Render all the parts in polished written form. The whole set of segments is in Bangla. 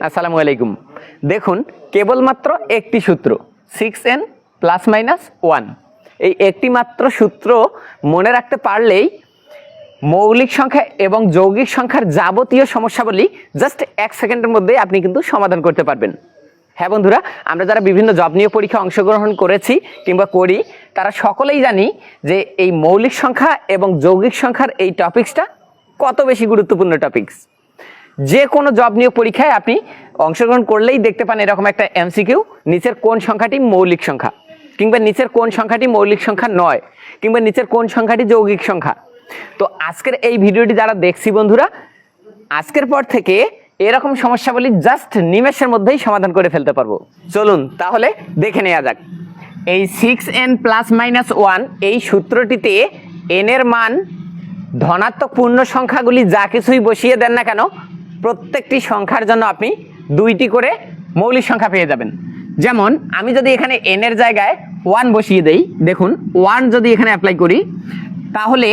আসসালামু আলাইকুম। দেখুন, কেবলমাত্র একটি সূত্র 6n ± 1, এই একটি মাত্র সূত্র মনে রাখতে পারলেই মৌলিক সংখ্যা এবং যৌগিক সংখ্যার যাবতীয় সমস্যাবলী জাস্ট 1 সেকেন্ডের মধ্যে আপনি কিন্তু সমাধান করতে পারবেন। হ্যাঁ বন্ধুরা, আমরা যারা বিভিন্ন জব নিয়োগ পরীক্ষা অংশগ্রহণ করেছি কিংবা করি, তারা সকলেই জানি যে এই মৌলিক সংখ্যা এবং যৌগিক সংখ্যার এই টপিক্সটা কত বেশি গুরুত্বপূর্ণ টপিক্স। যে কোনো জব নিয়োগ পরীক্ষায় আপনি অংশগ্রহণ করলেই দেখতে পান এরকম একটা এমসিকিউ, নিচের কোন সংখ্যাটি মৌলিক সংখ্যা, কিংবা নিচের কোন সংখ্যাটি মৌলিক সংখ্যা নয়, কিংবা নিচের কোন সংখ্যাটি যৌগিক সংখ্যা। তো আজকের এই ভিডিওটি যারা দেখছি বন্ধুরা, আজকের পর থেকে এরকম সমস্যাবলী জাস্ট নিমেষের মধ্যেই সমাধান করে ফেলতে পারবো। চলুন তাহলে দেখে নেওয়া যাক। এই 6n ± 1 এই সূত্রটিতে n এর মান ধনাত্মক পূর্ণ সংখ্যাগুলি যা কিছুই বসিয়ে দেন না কেন, প্রত্যেকটি সংখ্যার জন্য আপনি 2টি করে মৌলিক সংখ্যা পেয়ে যাবেন। যেমন আমি যদি এখানে n এর জায়গায় 1 বসিয়ে দেই, দেখুন 1 যদি এখানে অ্যাপ্লাই করি, তাহলে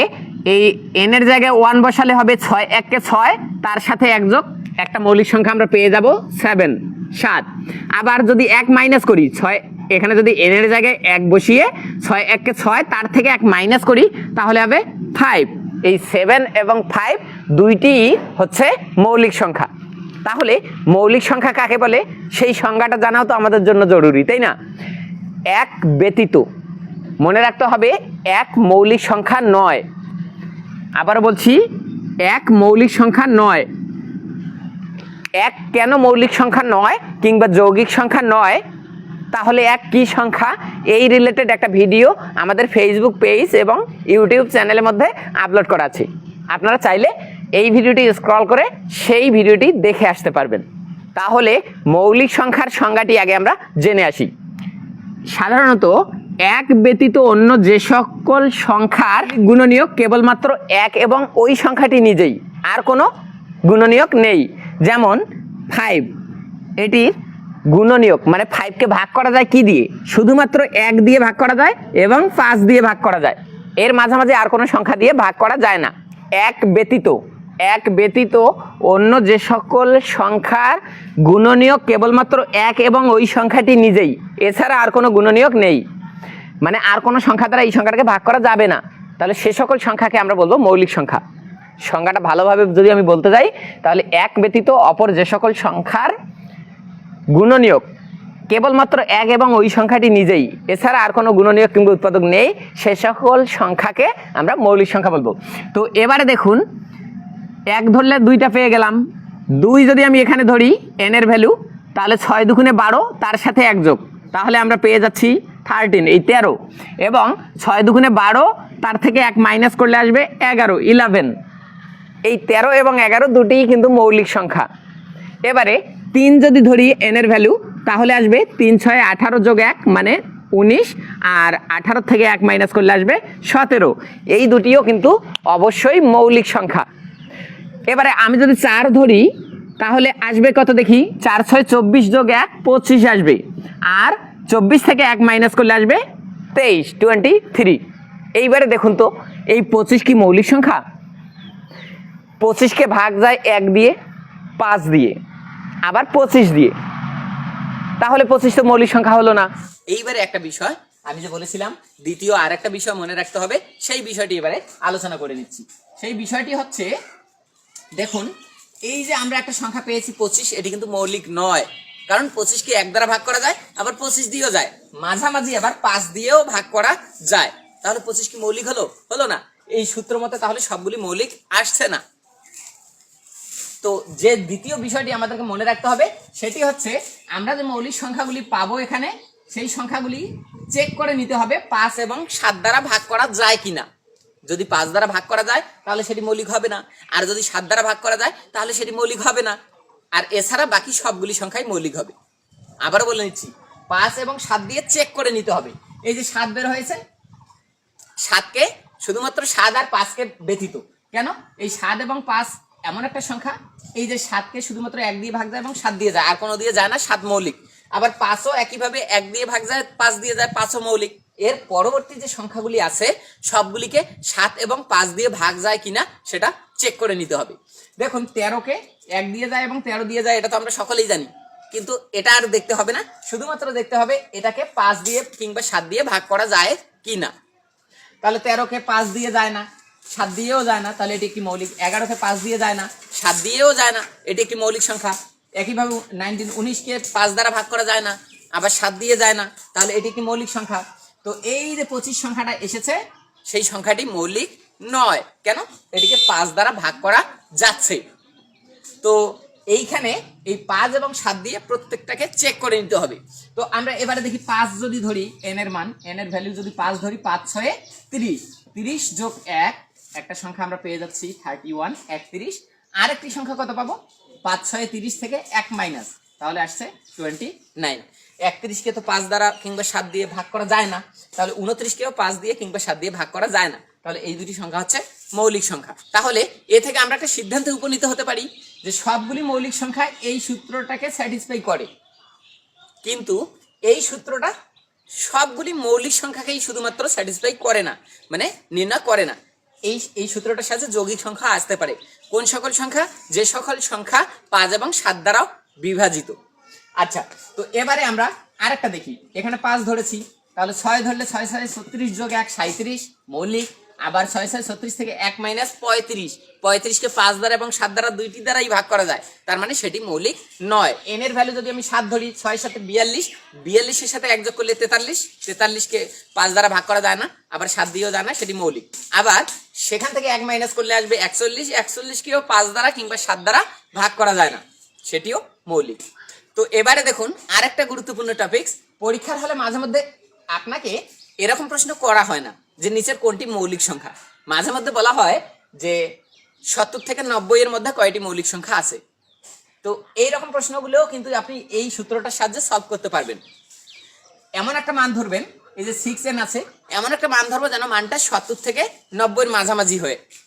এই n এর জায়গায় 1 বসালে হবে 6 1 কে 6, তার সাথে 1 যোগ একটা মৌলিক সংখ্যা আমরা পেয়ে যাব 7। আবার যদি 1 মাইনাস করি, 6 এখানে যদি n এর জায়গায় 1 বসিয়ে 6 1 কে 6, তার থেকে 1 মাইনাস করি, তাহলে হবে 5। এই 7 এবং 5 দুইটি হচ্ছে মৌলিক সংখ্যা। তাহলে মৌলিক সংখ্যা কাকে বলে সেই সংজ্ঞাটা জানাও তো আমাদের জন্য জরুরি, তাই না? এক ব্যতীত, মনে রাখতে হবে, এক মৌলিক সংখ্যা নয়। আবার বলছি, এক মৌলিক সংখ্যা নয়। এক কেন মৌলিক সংখ্যা নয় কিংবা যৌগিক সংখ্যা নয়, তাহলে এক কি সংখ্যা, এই রিলেটেড একটা ভিডিও আমাদের ফেসবুক পেজ এবং ইউটিউব চ্যানেলের মধ্যে আপলোড করা আছে। আপনারা চাইলে এই ভিডিওটি স্ক্রল করে সেই ভিডিওটি দেখে আসতে পারবেন। তাহলে মৌলিক সংখ্যার সংজ্ঞাটি আগে আমরা জেনে আসি। সাধারণত এক ব্যতীত অন্য যে সকল সংখ্যার গুণনীয়ক কেবলমাত্র এক এবং ওই সংখ্যাটি নিজেই, আর কোনো গুণনীয়ক নেই। যেমন 5, এটির গুণনীয়ক মানে 5কে ভাগ করা যায় কি দিয়ে? শুধুমাত্র 1 দিয়ে ভাগ করা যায় এবং 5 দিয়ে ভাগ করা যায়, এর মাঝামাঝি আর কোনো সংখ্যা দিয়ে ভাগ করা যায় না। এক ব্যতীত অন্য যে সকল সংখ্যার গুণনীয়ক কেবলমাত্র এক এবং ওই সংখ্যাটি নিজেই, এছাড়া আর কোনো গুণনীয়ক নেই। মানে আর কোনো সংখ্যা দ্বারা এই সংখ্যাটাকে ভাগ করা যাবে না, তাহলে সে সকল সংখ্যাকে আমরা বলবো মৌলিক সংখ্যা। সংজ্ঞাটা ভালোভাবে যদি আমি বলতে যাই, তাহলে এক ব্যতীত অপর যে সকল সংখ্যার গুণনীয়ক কেবলমাত্র এক এবং ওই সংখ্যাটি নিজেই, এছাড়া আর কোনো গুণনীয়ক কিংবা উৎপাদক নেই, সে সকল সংখ্যাকে আমরা মৌলিক সংখ্যা বলবো। তো এবারে দেখুন, 1 ধরলে 2টা পেয়ে গেলাম। 2 যদি আমি এখানে ধরি n এর ভ্যালু, তাহলে 6 দুগুণে 12, তার সাথে 1 যোগ, তাহলে আমরা পেয়ে যাচ্ছি 13, এই 13। এবং 6 দুগুণে 12, তার থেকে 1 মাইনাস করলে আসবে 11। এই 13 এবং 11 দুটিই কিন্তু মৌলিক সংখ্যা। এবারে 3 যদি ধরি n এর ভ্যালু, তাহলে আসবে 3 6 18 যোগ 1 মানে 19, আর 18 থেকে 1 মাইনাস করলে আসবে 17। এই দুটিও কিন্তু অবশ্যই মৌলিক সংখ্যা। এবারে আমি যদি 4 ধরি, তাহলে আসবে কত দেখি? 4 6 24 যোগ 1 25 আসবে, আর 24 থেকে 1 মাইনাস করলে আসবে 23। এইবারে দেখুন তো, এই 25 কি মৌলিক সংখ্যা? 25কে ভাগ যায় 1 দিয়ে, 5 দিয়ে, আবার 25 দিয়ে, তাহলে 25 তো মৌলিক সংখ্যা হলো না। এইবারে একটা বিষয় আমি যে বলেছিলাম, দ্বিতীয় আর একটা বিষয় মনে রাখতে হবে, সেই বিষয়টি এবারে আলোচনা করে নিচ্ছি। সেই বিষয়টি হচ্ছে, দেখুন এই যে আমরা একটা সংখ্যা পেয়েছি 25, এটি কিন্তু মৌলিক নয়, কারণ 25কে 1 দ্বারা ভাগ করা যায়, আবার 25 দিয়েও যায়, মাঝামাঝি আবার 5 দিয়েও ভাগ করা যায়। তাহলে 25 কি মৌলিক হলো না? এই সূত্র মতে তাহলে সবগুলি মৌলিক আসছে না। তো যে দ্বিতীয় বিষয়টি আমাদেরকে মনে রাখতে হবে, সেটি হচ্ছে, আমরা যে মৌলিক সংখ্যাগুলি পাবো এখানে, সেই সংখ্যাগুলি চেক করে নিতে হবে 5 এবং 7 দ্বারা ভাগ করা যায় কিনা। যদি 5 দ্বারা ভাগ করা যায় তাহলে সেটি মৌলিক হবে না, আর যদি 7 দ্বারা ভাগ করা যায় তাহলে সেটি মৌলিক হবে না, আর এছাড়া বাকি সবগুলি সংখ্যাই মৌলিক হবে। আবারও বলে নিচ্ছি, 5 এবং 7 দিয়ে চেক করে নিতে হবে। এই যে 7 বের হয়েছে, 7কে শুধুমাত্র 7 আর 5কে ব্যতীত, কেন? এই 7 এবং 5 এমন একটা সংখ্যা, এই যে 7কে শুধুমাত্র 1 দিয়ে ভাগ যায় এবং 7 দিয়ে যায়, আর কোনো দিয়ে যায় না, 7 মৌলিক। আবার 5ও একইভাবে 1 দিয়ে ভাগ যায়, 5 দিয়ে যায়, 5ও মৌলিক। এর পরবর্তী যে সংখ্যাগুলি আছে সবগুলিকে 7 এবং 5 দিয়ে ভাগ যায় কিনা সেটা চেক করে নিতে হবে। দেখুন 13কে 1 দিয়ে যায় এবং 13 দিয়ে যায়, এটা তো আমরা সকলেই জানি, কিন্তু এটা আর দেখতে হবে না, শুধুমাত্র দেখতে হবে এটাকে 5 দিয়ে কিংবা 7 দিয়ে ভাগ করা যায় কি না। তাহলে 13কে 5 দিয়ে যায় না, 7 দিয়েও যায় না, তাহলে এটি একটি মৌলিক। 11কে 5 দিয়ে যায় না, 7 দিয়েও যায় না, এটি একটি মৌলিক সংখ্যা। একইভাবে 19কে 5 দ্বারা ভাগ করা যায় না, আবার 7 দিয়ে যায় না, তাহলে এটি একটি মৌলিক সংখ্যা। তো এই যে 25 সংখ্যাটা এসেছে, সেই সংখ্যাটি মৌলিক নয়। কেন? এটিকে 5 দ্বারা ভাগ করা যাচ্ছে। তো এইখানে এই 5 এবং 7 দিয়ে প্রত্যেকটাকে চেক করে নিতে হবে। তো আমরা এবারে দেখি 5 যদি ধরি, n এর মান, n এর ভ্যালু যদি 5 ধরি, 5 6 30, 30 যোগ 1 একটা সংখ্যা আমরা পেয়ে যাচ্ছি 31, 31। আরেকটি সংখ্যা কত পাবো? 5 6 30 থেকে 1 মাইনাস, তাহলে আসছে 29। 31কে তো 5 দ্বারা কিংবা 7 দিয়ে ভাগ করা যায় না, তাহলে 29কেও 5 দিয়ে কিংবা 7 দিয়ে ভাগ করা যায় না, তাহলে এই দুটি সংখ্যা হচ্ছে মৌলিক সংখ্যা। তাহলে এ থেকে আমরা একটা সিদ্ধান্তে উপনীত হতে পারি যে সবগুলি মৌলিক সংখ্যা এই সূত্রটাকে স্যাটিসফাই করে, কিন্তু এই সূত্রটা সবগুলি মৌলিক সংখ্যাকেই শুধুমাত্র স্যাটিসফাই করে না, মানে নির্ণয় করে না। এই সূত্রটার সাথে যৌগিক সংখ্যা আসতে পারে। কোন সকল সংখ্যা? যে সকল সংখ্যা 5 এবং 7 দ্বারাও বিভাজিত। আচ্ছা, তো এবারে আমরা আরেকটা দেখি। এখানে 5 ধরেছি, তাহলে 6 ধরলে 6 6 36 যোগ 1 37 মৌলিক। আবার 6 6 36 থেকে 1 মাইনাস 35, 35কে 5 দ্বারা এবং 7 দ্বারা দুইটি দ্বারাই ভাগ করা যায়, তার মানে সেটি মৌলিক নয়। n এর ভ্যালু যদি আমি 7 ধরি, 6 7 42, 42 এর সাথে 1 যোগ করলে 43, 43কে 5 দ্বারা ভাগ করা যায় না, আবার 7 দিয়েও যায় না, সেটি মৌলিক। আবার সেখান থেকে 1 মাইনাস করলে আসবে 41, 41কেও 5 দ্বারা কিংবা 7 দ্বারা ভাগ করা যায় না, সেটিও মৌলিক। তো এবারে দেখুন আরেকটা গুরুত্বপূর্ণ টপিকস। পরীক্ষার হলে মাঝে মধ্যে আপনাকে এরকম প্রশ্ন করা হয় না যে নিচের কোনটি মৌলিক সংখ্যা, মাঝে মধ্যে বলা হয় যে 70 থেকে 90 এর মধ্যে কয়টি মৌলিক সংখ্যা আছে। তো এইরকম প্রশ্নগুলোও কিন্তু আপনি এই সূত্রটার সাহায্যে সলভ করতে পারবেন। এমন একটা মান ধরবেন, এই যে 6n আছে, এমন একটা মান ধরবো যেন মানটা 70 থেকে 90 এর মাঝামাঝি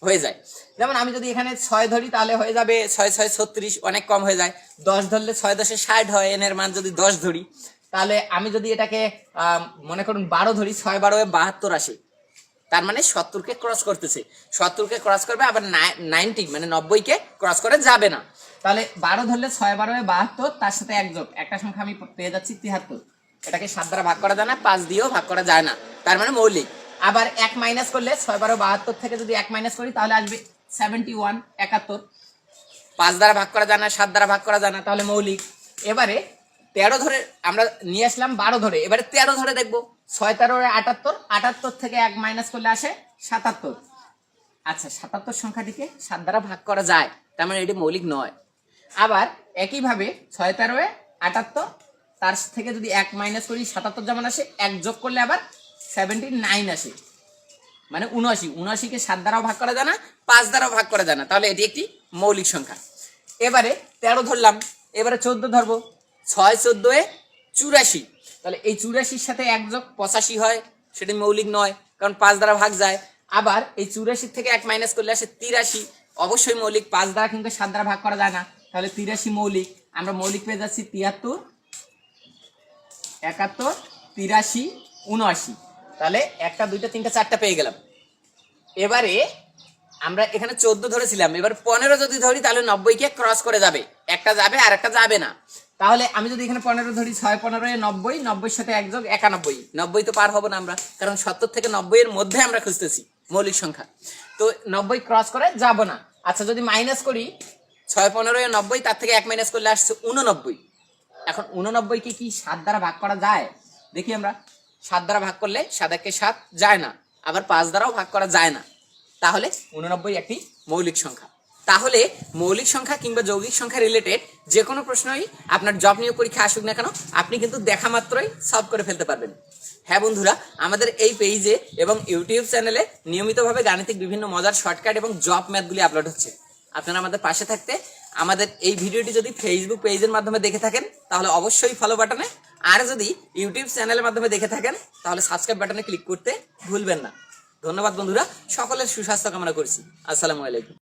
হয়ে যায়। যেমন আমি যদি এখানে 6 ধরি, তাহলে হয়ে যাবে 6 6 36, অনেক কম হয়ে যায়। 10 ধরলে 6 10 60 হয়, n এর মান যদি 10 ধরি। তাহলে আমি যদি এটাকে মনে করুন 12 ধরি, 6 12 72 আসে, তার মানে 70কে ক্রস করতেছে, 70কে ক্রস করবে, আবার 90 মানে 90কে ক্রস করে যাবে না। তাহলে 12 ধরলে 6 12 72, তার সাথে 1 যোগ একটা সংখ্যা আমি পেয়ে যাচ্ছি 73। এটাকে 7 দ্বারা ভাগ করা যায় না, 5 দিয়েও ভাগ করা যায় না, তার মানে মৌলিক। আবার 1 মাইনাস করলে 6 12 72 থেকে যদি 1 মাইনাস করি, তাহলে আসবে 71 71। 5 দ্বারা ভাগ করা যায় না, 7 দ্বারা ভাগ করা যায় না, তাহলে মৌলিক। এবারে 13 ধরে আমরা নিয়ে আসলাম, 12 ধরে, এবারে 13 ধরে দেখবো। 6 13 78, 78 থেকে 1 মাইনাস করলে আসে 77। আচ্ছা, 77 সংখ্যাটিকে 7 দ্বারা ভাগ করা যায়, তার মানে এটি মৌলিক নয়। আবার একইভাবে 6 13 78, তার থেকে যদি 1 মাইনাস করি 77 যেমন আসে, 1 যোগ করলে আবার 79 আসে, মানে 79। 79কে 7 দ্বারাও ভাগ করা যায় না, 5 দ্বারাও ভাগ করা যায় না, তাহলে এটি একটি মৌলিক সংখ্যা। এবারে 13 ধরলাম, এবারে 14 ধরবো। 6 14 84, তাহলে এই 84-র সাথে 1 যোগ 85 হয়, সেটি মৌলিক নয়, কারণ 5 দ্বারা ভাগ যায়। আবার এই 84 থেকে 1 মাইনাস করলে আসে 83, অবশ্যই মৌলিক, 5 দ্বারা কিন্তু 7 দ্বারা ভাগ করা যায় না, তাহলে 83 মৌলিক। আমরা মৌলিক পেয়ে যাচ্ছি 73 71 83 79, তাহলে 1টা 2টা 3টা 4টা পেয়ে গেলাম। এবারে আমরা এখানে 14 ধরেছিলাম, এবার 15 যদি ধরি, তাহলে 90কে ক্রস করে যাবে, একটা যাবে আর একটা যাবে না। তাহলে আমি যদি এখানে 15 ধরি, 6 15 90, 90-র সাথে 1 যোগ 91, 90 তো পার হবো না আমরা, কারণ 70 থেকে 90 এর মধ্যে আমরা খুঁজতেছি মৌলিক সংখ্যা, তো 90 ক্রস করে যাব না। আচ্ছা, যদি মাইনাস করি 6 15 90, তার থেকে 1 মাইনাস করলে আসছে 89। এখন 89কে কি 7 দ্বারা ভাগ করা যায়? দেখি আমরা। 7 দ্বারা ভাগ করলে 7 1 7 যায় না, আবার 5 দ্বারাও ভাগ করা যায় না, তাহলে 89 একটি মৌলিক সংখ্যা। তাহলে মৌলিক সংখ্যা কিংবা যৌগিক সংখ্যা রিলেটেড যে কোনো প্রশ্নই আপনার জব নিয়োগ পরীক্ষা আসুক না কেন, আপনি কিন্তু দেখা মাত্রই সলভ করে ফেলতে পারবেন। হ্যাঁ বন্ধুরা, আমাদের এই পেজে এবং ইউটিউব চ্যানেলে নিয়মিতভাবে গাণিতিক বিভিন্ন মজার শর্টকাট এবং জব ম্যাথগুলি আপলোড হচ্ছে। আপনারা আমাদের পাশে থাকতে, আমাদের এই ভিডিওটি যদি ফেসবুক পেজের মাধ্যমে দেখে থাকেন, তাহলে অবশ্যই ফলো বাটনে, আর যদি ইউটিউব চ্যানেলের মাধ্যমে দেখে থাকেন, তাহলে সাবস্ক্রাইব বাটনে ক্লিক করতে ভুলবেন না। ধন্যবাদ বন্ধুরা, সকলের সুস্বাস্থ্য কামনা করছি। আসসালামু আলাইকুম।